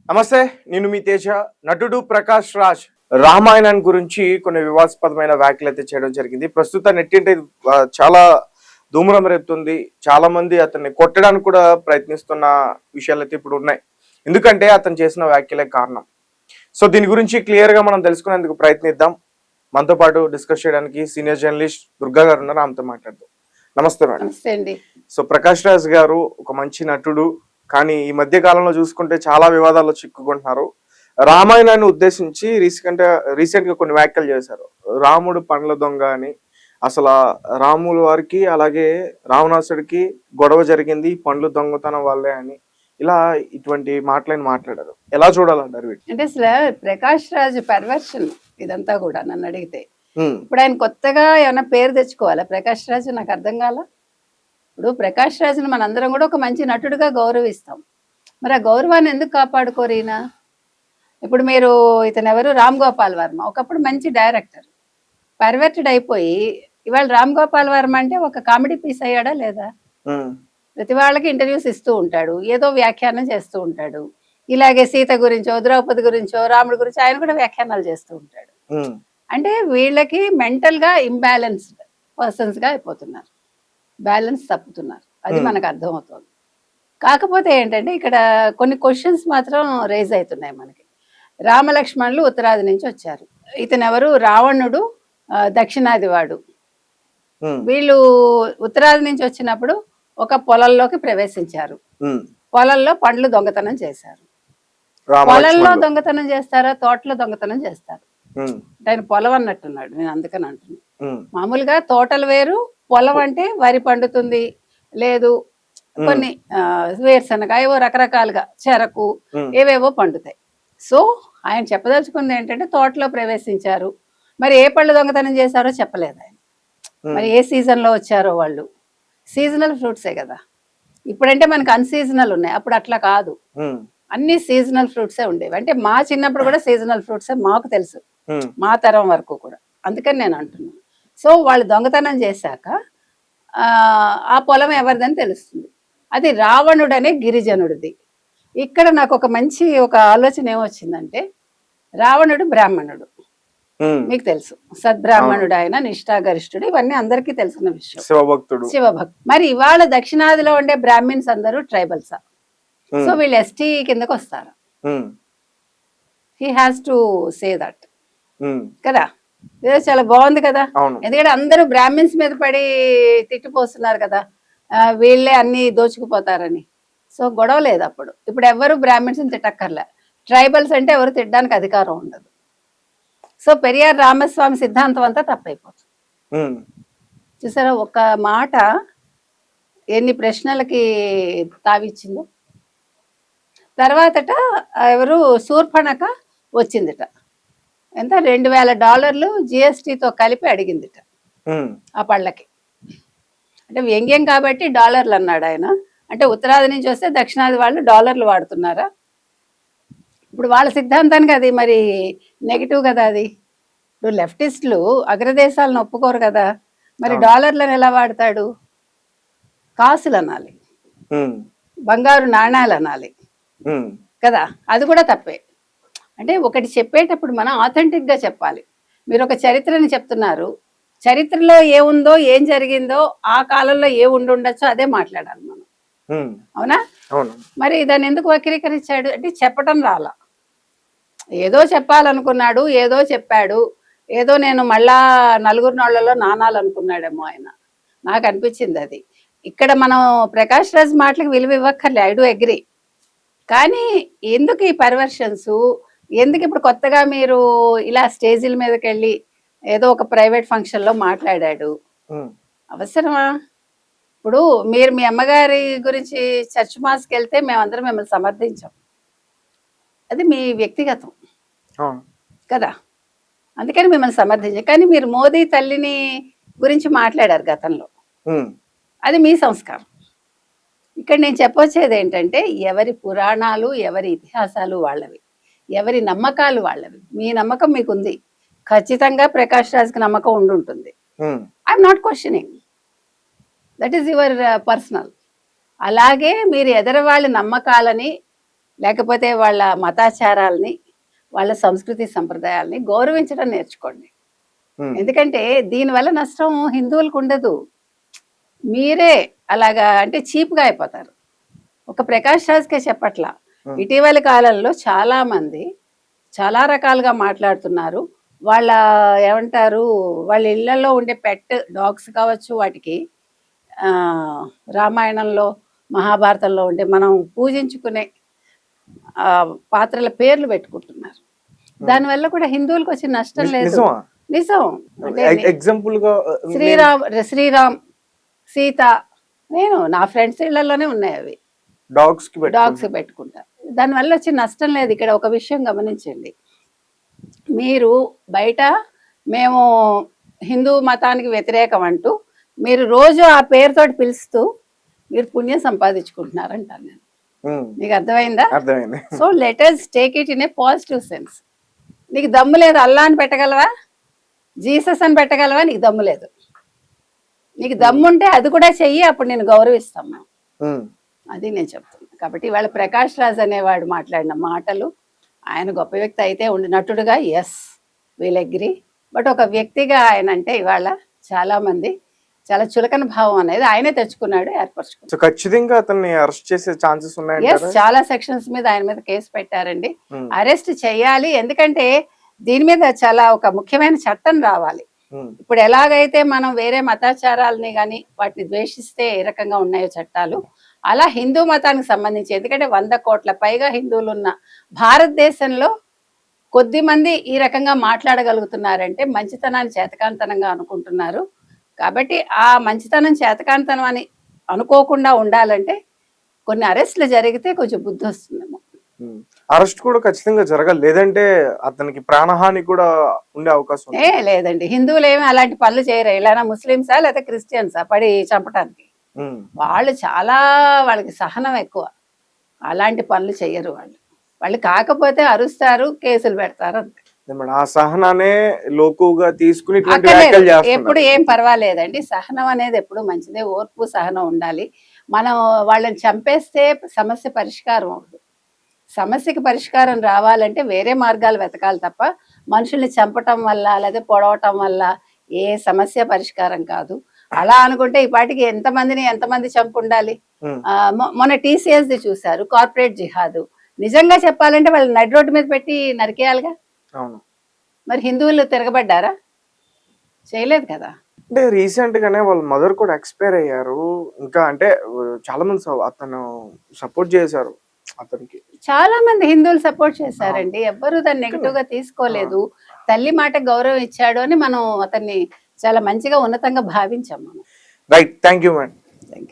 నమస్తే, నేను మీ తేజ. నటుడు ప్రకాష్ రాజ్ రామాయణం గురించి కొన్ని వివాదాస్పదమైన వ్యాఖ్యలు అయితే చేయడం జరిగింది. ప్రస్తుతం నెట్టింటి చాలా ధూమ్రం రేపుతుంది. చాలా మంది అతన్ని కొట్టడానికి కూడా ప్రయత్నిస్తున్న విషయాలు అయితే ఇప్పుడు ఉన్నాయి. ఎందుకంటే అతను చేసిన వ్యాఖ్యలే కారణం. సో దీని గురించి క్లియర్ గా మనం తెలుసుకునేందుకు ప్రయత్నిద్దాం. మనతో పాటు డిస్కస్ చేయడానికి సీనియర్ జర్నలిస్ట్ దుర్గా గారు ఉన్నారు. ఆమెతో మాట్లాడదాం. నమస్తే మేడం. నమస్తే అండి. సో ప్రకాష్ రాజ్ గారు ఒక మంచి నటుడు, కానీ ఈ మధ్య కాలంలో చూసుకుంటే చాలా వివాదాల్లో చిక్కుకుంటున్నారు. రామాయణాన్ని ఉద్దేశించి రీసెంట్ గా కొన్ని వ్యాఖ్యలు చేశారు. రాముడు పండ్ల దొంగ అని, అసలు రాముల వారికి అలాగే రావణాసుడికి గొడవ జరిగింది పండ్లు దొంగతనం వల్లే అని, ఇలా ఇటువంటి మాటలని మాట్లాడారు. ఎలా చూడాలంటారు వీటి? అంటే అసలు ప్రకాష్ రాజ్ పర్వర్షన్ ఇదంతా కూడా నన్ను అడిగితే. ఇప్పుడు ఆయన కొత్తగా ఏమైనా పేరు తెచ్చుకోవాలా ప్రకాష్ రాజు? నాకు అర్థం కాల. ఇప్పుడు ప్రకాష్ రాజుని మనందరం కూడా ఒక మంచి నటుడుగా గౌరవిస్తాం. మరి ఆ గౌరవాన్ని ఎందుకు కాపాడుకోరు ఈయన? ఇప్పుడు మీరు ఇతను ఎవరు, రామ్ గోపాల్ వర్మ, ఒకప్పుడు మంచి డైరెక్టర్, పర్వర్టెడ్ అయిపోయి ఇవాళ రామ్ గోపాల్ వర్మ అంటే ఒక కామెడీ పీస్ అయ్యాడా లేదా? ప్రతి వాళ్ళకి ఇంటర్వ్యూస్ ఇస్తూ ఉంటాడు, ఏదో వ్యాఖ్యానం చేస్తూ ఉంటాడు. ఇలాగే సీత గురించో ద్రౌపది గురించో రాముడి గురించో ఆయన కూడా వ్యాఖ్యానాలు చేస్తూ ఉంటాడు. అంటే వీళ్ళకి మెంటల్ గా ఇంబ్యాలెన్స్డ్ పర్సన్స్ గా అయిపోతున్నారు, బ్యాలెన్స్ తప్పుతున్నారు. అది మనకు అర్థమవుతుంది. కాకపోతే ఏంటంటే ఇక్కడ కొన్ని క్వశ్చన్స్ మాత్రం రేజ్ అవుతున్నాయి మనకి. రామలక్ష్మణులు ఉత్తరాది నుంచి వచ్చారు. ఇతను ఎవరు, రావణుడు దక్షిణాది వాడు. వీళ్ళు ఉత్తరాది నుంచి వచ్చినప్పుడు ఒక పొలంలోకి ప్రవేశించారు. పొలంలో పండ్లు దొంగతనం చేశారు. పొలంలో దొంగతనం చేస్తారా, తోటలో దొంగతనం చేస్తారు? ఆయన పొలం అన్నట్టున్నాడు, నేను అందుకని అంటున్నాను. మామూలుగా తోటలు వేరు, పొలం అంటే వరి పండుతుంది, లేదు కొన్ని వేరుశనగ, ఏవో రకరకాలుగా చెరకు ఏవేవో పండుతాయి. సో ఆయన చెప్పదలుచుకుంది ఏంటంటే తోటలో ప్రవేశించారు. మరి ఏ పళ్ళు దొంగతనం చేశారో చెప్పలేదు ఆయన. మరి ఏ సీజన్ లో వచ్చారో వాళ్ళు. సీజనల్ ఫ్రూట్సే కదా. ఇప్పుడంటే మనకి అన్సీజనల్ ఉన్నాయి, అప్పుడు అట్లా కాదు, అన్ని సీజనల్ ఫ్రూట్సే ఉండేవి. అంటే మా చిన్నప్పుడు కూడా సీజనల్ ఫ్రూట్సే మాకు తెలుసు, మా తరం వరకు కూడా. అందుకని నేను అంటున్నాను. సో వాళ్ళు దొంగతనం చేశాక ఆ పొలం ఎవరిదని తెలుస్తుంది. అది రావణుడనే గిరిజనుడిది. ఇక్కడ నాకు ఒక మంచి ఆలోచన ఏమొచ్చిందంటే, రావణుడు బ్రాహ్మణుడు, మీకు తెలుసు, సద్బ్రాహ్మణుడు, ఆయన నిష్ఠాగరిష్ఠుడు, ఇవన్నీ అందరికీ తెలిసిన విషయం, శివభక్తుడు. మరి ఇవాళ దక్షిణాదిలో ఉండే బ్రాహ్మిన్స్ అందరూ ట్రైబల్సా? సో వీళ్ళు ఎస్టీ కిందకు వస్తారు. He has to say that కదా. ఇదే చాలా బాగుంది కదా. ఎందుకంటే అందరూ బ్రాహ్మిన్స్ మీద పడి తిట్టిపోతున్నారు కదా, వీళ్ళే అన్ని దోచుకుపోతారని. సో గొడవ లేదు అప్పుడు. ఇప్పుడు ఎవరు బ్రాహ్మిన్స్ తిట్టక్కర్లే. ట్రైబల్స్ అంటే ఎవరు తిట్టడానికి అధికారం ఉండదు. సో పెరియార్ రామస్వామి సిద్ధాంతం అంతా తప్పైపోతుంది. చూసారా ఒక మాట ఎన్ని ప్రశ్నలకి తావిచ్చిందో. తర్వాతట ఎవరు, శూర్పణఖ వచ్చిందిట, ఎంత $2000 జిఎస్టీతో కలిపి అడిగిందిట ఆ పళ్ళకి. అంటే వ్యంగ్యం కాబట్టి డాలర్లు అన్నాడు ఆయన. అంటే ఉత్తరాది నుంచి వస్తే దక్షిణాది వాళ్ళు డాలర్లు వాడుతున్నారా? ఇప్పుడు వాళ్ళ సిద్ధాంతానికి అది మరి నెగిటివ్ కదా. అది ఇప్పుడు లెఫ్టిస్టులు అగ్రదేశాలను ఒప్పుకోరు కదా, మరి డాలర్లను ఎలా వాడతాడు? కాసులు అనాలి, బంగారు నాణాలు అనాలి కదా. అది కూడా తప్పే. అంటే ఒకటి చెప్పేటప్పుడు మనం ఆథెంటిక్ గా చెప్పాలి. మీరు ఒక చరిత్రని చెప్తున్నారు, చరిత్రలో ఏముందో ఏం జరిగిందో ఆ కాలంలో ఏ ఉండొచ్చో అదే మాట్లాడాలి మనం, అవునా? మరి దాన్ని ఎందుకు వక్రీకరించాడు అంటే చెప్పటం రాలా, ఏదో చెప్పాలనుకున్నాడు, ఏదో చెప్పాడు, ఏదో నేను మళ్ళా నలుగురు నోళ్లలో నానాలనుకున్నాడేమో ఆయన. నాకు అనిపించింది అది. ఇక్కడ మనం ప్రకాష్ రాజ్ మాటలకు విలువ ఇవ్వక్కర్లే, ఐ డు అగ్రీ. కానీ ఎందుకు ఈ పర్వర్షన్స్? ఎందుకు ఇప్పుడు కొత్తగా మీరు ఇలా స్టేజీల మీదకి వెళ్ళి ఏదో ఒక ప్రైవేట్ ఫంక్షన్ లో మాట్లాడాడు? అవసరమా? ఇప్పుడు మీరు మీ అమ్మగారి గురించి చర్చ్ మాస్కి వెళ్తే మేమందరం మిమ్మల్ని సమర్థించాం, అది మీ వ్యక్తిగతం కదా, అందుకని మిమ్మల్ని సమర్థించాం. కానీ మీరు మోదీ తల్లిని గురించి మాట్లాడారు గతంలో, అది మీ సంస్కారం. ఇక్కడ నేను చెప్పొచ్చేది ఏంటంటే, ఎవరి పురాణాలు ఎవరి ఇతిహాసాలు వాళ్ళవి, ఎవరి నమ్మకాలు వాళ్ళవి. మీ నమ్మకం మీకుంది, ఖచ్చితంగా ప్రకాష్ రాజ్కి నమ్మకం ఉండుంటుంది. I'm not questioning, that is your personal. అలాగే మీరు ఎదరవాళ్ళ నమ్మకాలని లేకపోతే వాళ్ళ మతాచారాల్ని, వాళ్ళ సంస్కృతి సంప్రదాయాల్ని గౌరవించడం నేర్చుకోండి. ఎందుకంటే దీనివల్ల నష్టం హిందువులకు ఉండదు, మీరే అలాగా అంటే చీప్గా అయిపోతారు. ఒక ప్రకాష్ రాజ్కే చెప్పట్లా, ఇటీవలి కాలంలో చాలా మంది చాలా రకాలుగా మాట్లాడుతున్నారు. వాళ్ళ ఏమంటారు, వాళ్ళ ఇళ్లలో ఉండే పెట్ డాగ్స్ కావచ్చు, వాటికి రామాయణంలో మహాభారతంలో ఉండే మనం పూజించుకునే పాత్రల పేర్లు పెట్టుకుంటున్నారు. దానివల్ల కూడా హిందువులకు వచ్చిన నష్టం లేదు. నిజం. అంటే ఎగ్జాంపుల్ గా శ్రీరామ్, సీత, నేను నా ఫ్రెండ్స్ ఇళ్లలోనే ఉన్నాయి అవి, డాగ్స్ పెట్టుకుంటా. దానివల్ల వచ్చే నష్టం లేదు. ఇక్కడ ఒక విషయం గమనించండి, మీరు బయట మేము హిందూ మతానికి వ్యతిరేకం అంటూ మీరు రోజు ఆ పేరుతోటి పిలుస్తూ మీరు పుణ్యం సంపాదించుకుంటున్నారంటాను నేను. నీకు అర్థమైందా? So let us take it in a positive sense. నీకు దమ్ము లేదు అల్లా అని పెట్టగలవా, జీసస్ అని పెట్టగలవా? నీకు దమ్ము లేదు. నీకు దమ్ముంటే అది కూడా చెయ్యి, అప్పుడు నేను గౌరవిస్తాం మేము. అది నేను చెప్తున్నా. కాబట్టి ఇవాళ ప్రకాష్ రాజ్ అనేవాడు మాట్లాడిన మాటలు, ఆయన గొప్ప వ్యక్తి అయితే ఉండి నటుడుగా ఎస్ వీల్ అగ్రీ, బట్ ఒక వ్యక్తిగా ఆయన అంటే ఇవాళ చాలా మంది చాలా చులకన భావం అనేది ఆయనే తెచ్చుకున్నాడు, ఏర్పరచుకున్నాడు. ఖచ్చితంగా అతన్ని అరెస్ట్ చేసే ఛాన్సెస్ ఉన్నాయి. చాలా సెక్షన్స్ మీద ఆయన మీద కేసు పెట్టారండి. అరెస్ట్ చేయాలి, ఎందుకంటే దీని మీద చాలా ఒక ముఖ్యమైన చట్టం రావాలి. ఇప్పుడు ఎలాగైతే మనం వేరే మతాచారాలని కానీ వాటిని ద్వేషిస్తే ఏ రకంగా ఉన్నాయో చట్టాలు, అలా హిందూ మతానికి సంబంధించి, ఎందుకంటే 100 కోట్ల పైగా హిందువులు ఉన్న భారతదేశంలో కొద్ది మంది ఈ రకంగా మాట్లాడగలుగుతున్నారంటే మంచితనాన్ని చేతకాంతనంగా అనుకుంటున్నారు. కాబట్టి ఆ మంచితనం చేతకాంతనం అని అనుకోకుండా ఉండాలంటే కొన్ని అరెస్టులు జరిగితే కొంచెం బుద్ధి వస్తుందేమో. అరెస్ట్ కూడా ఖచ్చితంగా జరగాలి, లేదంటే అతనికి ప్రాణహాని కూడా ఉండే అవకాశం. లేదండి, హిందువులు ఏమి అలాంటి పనులు చేయరు. ఇలా ముస్లిమ్సా లేదా క్రిస్టియన్సా పడి చంపడానికి? వాళ్ళు చాలా, వాళ్ళకి సహనం ఎక్కువ, అలాంటి పనులు చెయ్యరు వాళ్ళు కాకపోతే అరుస్తారు, కేసులు పెడతారు అంతే. ఆ సహనానే లోకుగా తీసుకుని ఎప్పుడు ఏం పర్వాలేదండి. సహనం అనేది ఎప్పుడు మంచిదే, ఓర్పు సహనం ఉండాలి. మనం వాళ్ళని చంపేస్తే సమస్య పరిష్కారం అవ్వదు. సమస్యకి పరిష్కారం రావాలంటే వేరే మార్గాలు వెతకాలి తప్ప మనుషుల్ని చంపటం వల్ల లేదా పొడవటం వల్ల ఏ సమస్య పరిష్కారం కాదు. అలా అనుకుంటే ఈ పాటికి ఎంతమంది చంపు ఉండాలి. మొన్న TCS ది చూశారు, కార్పొరేట్ జిహాదు. నిజంగా చెప్పాలంటే వాళ్ళు నడి రోడ్డు మీద పెట్టి నరికేయాలిగా. మరి హిందువులు తిరగబడ్డారా? చేయలేదు కదా. అంటే రీసెంట్ గానే వాళ్ళ మదర్ కూడా ఎక్స్పైర్ అయ్యారు. ఇంకా అంటే చాలా మంది అతను సపోర్ట్ చేశారు, అతనికి చాలా మంది హిందువులు సపోర్ట్ చేశారండి. ఎవ్వరూ దాన్ని నెగిటివ్ గా తీసుకోలేదు. తల్లి మాట గౌరవం ఇచ్చాడు అని మనం అతన్ని చాలా మంచిగా ఉన్నతంగా భావించాం మనం. Right, thank you madam.